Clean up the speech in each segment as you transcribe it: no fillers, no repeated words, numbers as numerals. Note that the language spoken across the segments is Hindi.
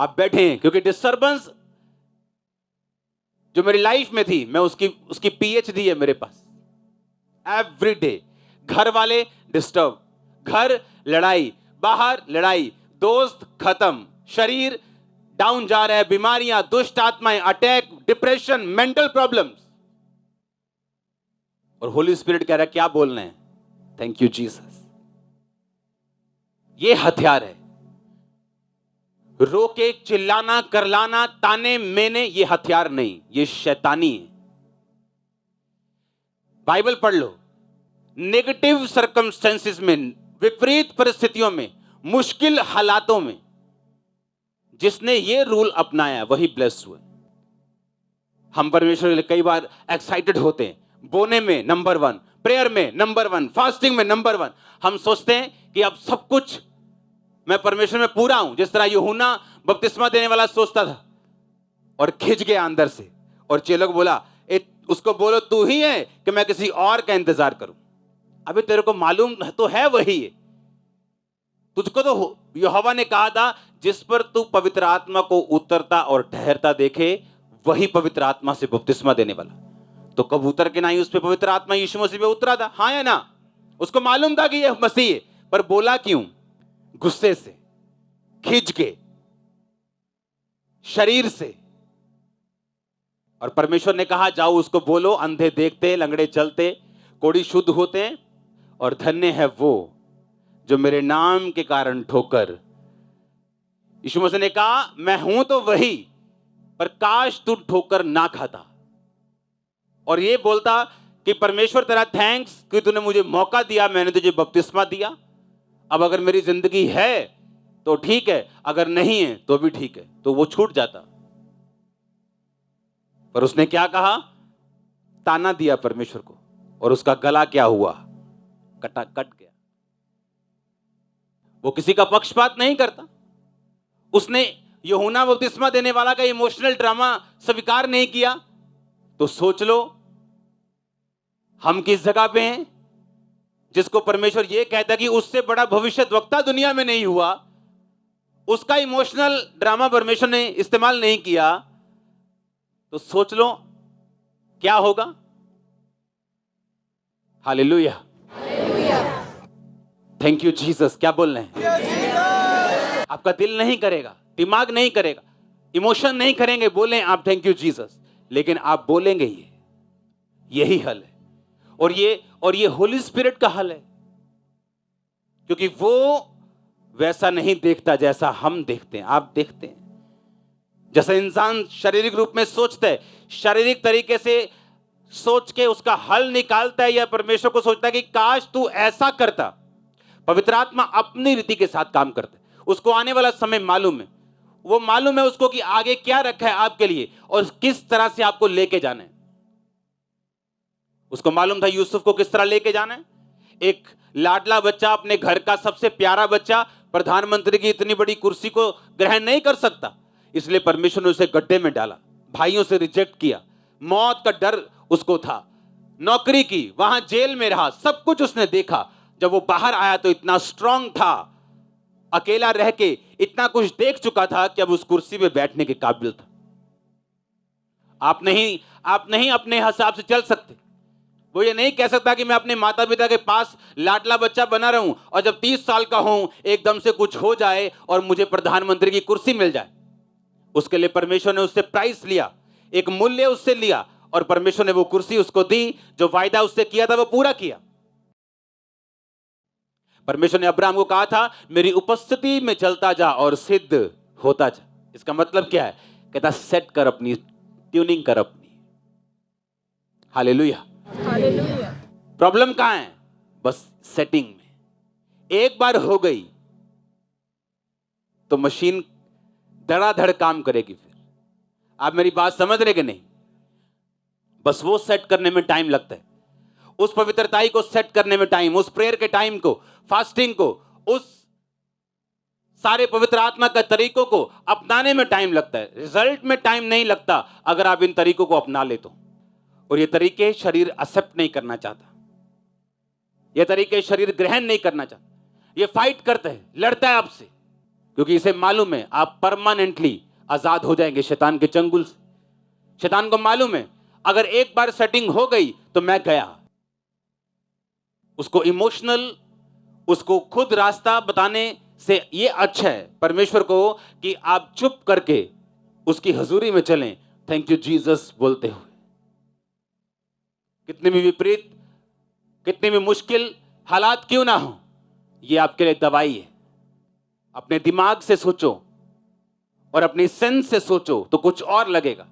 आप बैठे हैं, क्योंकि डिस्टर्बेंस जो मेरी लाइफ में थी, मैं उसकी पीएचडी है मेरे पास। एवरी डे घर वाले डिस्टर्ब, घर लड़ाई, बाहर लड़ाई, दोस्त खत्म, शरीर डाउन जा रहा है, बीमारियां, दुष्ट आत्माएं, अटैक, डिप्रेशन, मेंटल प्रॉब्लम्स। और होली स्पिरिट कह रहा है क्या बोलना है? Thank you Jesus. ये हथियार है। रोके, चिल्लाना, करलाना, ताने मेने, ये हथियार नहीं, ये शैतानी है। बाइबल पढ़ लो। नेगेटिव सर्कमस्टेंसेस में, विपरीत परिस्थितियों में, मुश्किल हालातों में जिसने ये रूल अपनाया वही ब्लेस हुए। हम परमेश्वर के लिए कई बार एक्साइटेड होते हैं, बोने में नंबर 1, प्रेयर में नंबर 1, फास्टिंग में नंबर 1। हम सोचते हैं कि अब सब कुछ मैं परमेश्वर में पूरा हूं, जिस तरह यूहन्ना बपतिस्मा देने वाला सोचता था और खिंच गया अंदर से। और चेलों को बोला, उसको बोलो तू ही है कि मैं किसी और का इंतजार करूं? अभी तेरे को मालूम तो है वही है। तुझको तो यहोवा ने कहा था जिस पर तू पवित्र आत्मा को उतरता और ठहरता देखे वही पवित्र आत्मा से बपतिस्मा देने वाला। तो कब उतर के नहीं उस पर पवित्र आत्मा यीशु मसीह पे उतरा था? हाँ या ना? उसको मालूम था कि यह मसीह है, पर बोला क्यों? गुस्से से, खिंच के, शरीर से। और परमेश्वर ने कहा जाओ उसको बोलो, अंधे देखते, लंगड़े चलते, कोढ़ी शुद्ध होते हैं, और धन्य है वो जो मेरे नाम के कारण ठोकर। यीशु मसीह ने कहा मैं हूं तो वही, पर काश तू ठोकर ना खाता। और ये बोलता कि परमेश्वर तेरा थैंक्स कि तूने मुझे मौका दिया, मैंने तुझे बपतिस्मा दिया। अब अगर मेरी जिंदगी है तो ठीक है, अगर नहीं है तो भी ठीक है। तो वो छूट जाता। पर उसने क्या कहा? ताना दिया परमेश्वर को, और उसका गला क्या हुआ? कट गया। वो किसी का पक्षपात नहीं करता। उसने यूहन्ना बपतिस्मा देने वाला का इमोशनल ड्रामा स्वीकार नहीं किया। तो सोच लो हम किस जगह पे हैं, जिसको परमेश्वर ये कहता कि उससे बड़ा भविष्यद्वक्ता दुनिया में नहीं हुआ, उसका इमोशनल ड्रामा परमेश्वर ने इस्तेमाल नहीं किया। तो सोच लो क्या होगा। Hallelujah, thank you Jesus. क्या बोल रहे हैं? आपका दिल नहीं करेगा, दिमाग नहीं करेगा, इमोशन नहीं करेंगे, बोलें आप थैंक यू जीसस, लेकिन आप बोलेंगे यही हल है। और ये होली स्पिरिट का हल है, क्योंकि वो वैसा नहीं देखता जैसा हम देखते हैं। आप देखते हैं जैसा इंसान शारीरिक रूप में सोचता है, शारीरिक तरीके से सोच के उसका हल निकालता है, या परमेश्वर को सोचता है कि काश तू ऐसा करता। पवित्र आत्मा अपनी रीति के साथ काम करता है। उसको आने वाला समय मालूम है, वो मालूम है उसको कि आगे क्या रखा है आपके लिए और किस तरह से आपको लेके जाना है। उसको मालूम था यूसुफ को किस तरह लेके जाना है। एक लाडला बच्चा, अपने घर का सबसे प्यारा बच्चा, प्रधानमंत्री की इतनी बड़ी कुर्सी को ग्रहण नहीं कर सकता, इसलिए परमेश्वर ने उसे गड्ढे में डाला, भाइयों से रिजेक्ट किया, मौत का डर उसको था, नौकरी की, वहां जेल में रहा, सब कुछ उसने देखा। जब वो बाहर आया तो इतना स्ट्रांग था, अकेला रह के इतना कुछ देख चुका था कि अब उस कुर्सी पे बैठने के काबिल था। आप नहीं अपने हिसाब से चल सकते। वो ये नहीं कह सकता कि मैं अपने माता पिता के पास लाडला बच्चा बना रहूं और जब 30 साल का हूं एकदम से कुछ हो जाए और मुझे प्रधानमंत्री की कुर्सी मिल जाए। उसके लिए परमेश्वर ने उससे प्राइस लिया, एक मूल्य उससे लिया, और परमेश्वर ने वो कुर्सी उसको दी। जो वायदा उससे किया था वो पूरा किया। परमेश्वर ने अब्राहम को कहा था मेरी उपस्थिति में चलता जा और सिद्ध होता जा। इसका मतलब क्या है? कहता सेट कर अपनी, ट्यूनिंग कर अपनी। हालेलुया। प्रॉब्लम कहां है? बस सेटिंग में। एक बार हो गई तो मशीन धड़ाधड़ काम करेगी। फिर आप मेरी बात समझ रहे कि नहीं? बस वो सेट करने में टाइम लगता है, उस पवित्रताई को सेट करने में टाइम, उस प्रेयर के टाइम को, फास्टिंग को, उस सारे पवित्र आत्मा के तरीकों को अपनाने में टाइम लगता है। रिजल्ट में टाइम नहीं लगता अगर आप इन तरीकों को अपना ले तो। और ये तरीके शरीर एक्सेप्ट नहीं करना चाहता, ये तरीके शरीर ग्रहण नहीं करना चाहता, ये फाइट करता है, लड़ता है आपसे। क्योंकि इसे मालूम है आप परमानेंटली आजाद हो जाएंगे शैतान के चंगुल से। शैतान को मालूम है अगर एक बार सेटिंग हो गई तो मैं गया। उसको इमोशनल, उसको खुद रास्ता बताने से ये अच्छा है परमेश्वर को कि आप चुप करके उसकी हजूरी में चलें, थैंक यू जीसस बोलते हुए। कितने भी विपरीत, कितने भी मुश्किल हालात क्यों ना हो, ये आपके लिए दवाई है। अपने दिमाग से सोचो और अपनी सेंस से सोचो तो कुछ और लगेगा,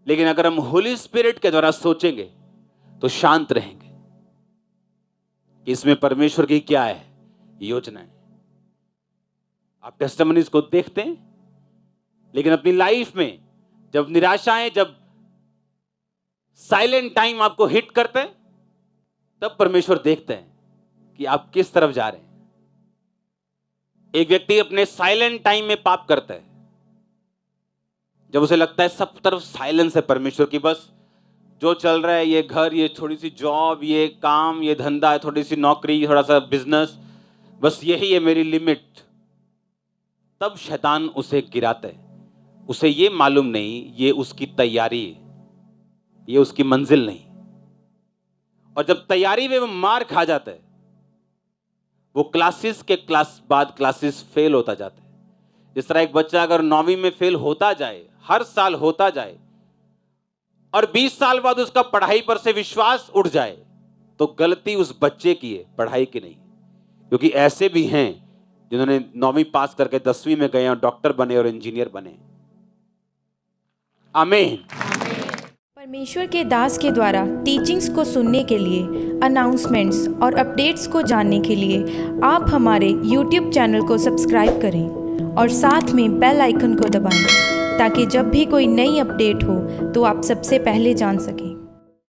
लेकिन अगर हम होली स्पिरिट के द्वारा सोचेंगे तो शांत रहेंगे कि इसमें परमेश्वर की क्या है योजना है। आप टेस्टिमनीज को देखते हैं, लेकिन अपनी लाइफ में जब निराशाएं, जब साइलेंट टाइम आपको हिट करते हैं, तब परमेश्वर देखते हैं कि आप किस तरफ जा रहे हैं। एक व्यक्ति अपने साइलेंट टाइम में पाप करता है, जब उसे लगता है सब तरफ साइलेंस है परमेश्वर की, बस जो चल रहा है, ये घर, ये थोड़ी सी जॉब, ये काम, ये धंधा, थोड़ी सी नौकरी, थोड़ा सा बिजनेस, बस यही है मेरी लिमिट, तब शैतान उसे गिराता है। उसे ये मालूम नहीं ये उसकी तैयारी है, ये उसकी मंजिल नहीं। और जब तैयारी में वो मार खा जाता है, वो क्लासेस के बाद क्लासेस फेल होता जाता है। जिस तरह एक बच्चा अगर 9वीं में फेल होता जाए, हर साल होता जाए, और 20 साल बाद उसका पढ़ाई पर से विश्वास उठ जाए, तो गलती उस बच्चे की है, पढ़ाई की नहीं। क्योंकि ऐसे भी हैं जिन्होंने 9वीं पास करके 10वीं में गए और डॉक्टर बने और इंजीनियर बने। आमीन। परमेश्वर के दास के द्वारा टीचिंग्स को सुनने के लिए, अनाउंसमेंट्स और अपडेट्स को जानने के लिए आप हमारे YouTube चैनल को सब्सक्राइब करें और साथ में बेल आइकन को दबाएं, ताकि जब भी कोई नई अपडेट हो तो आप सबसे पहले जान सकें।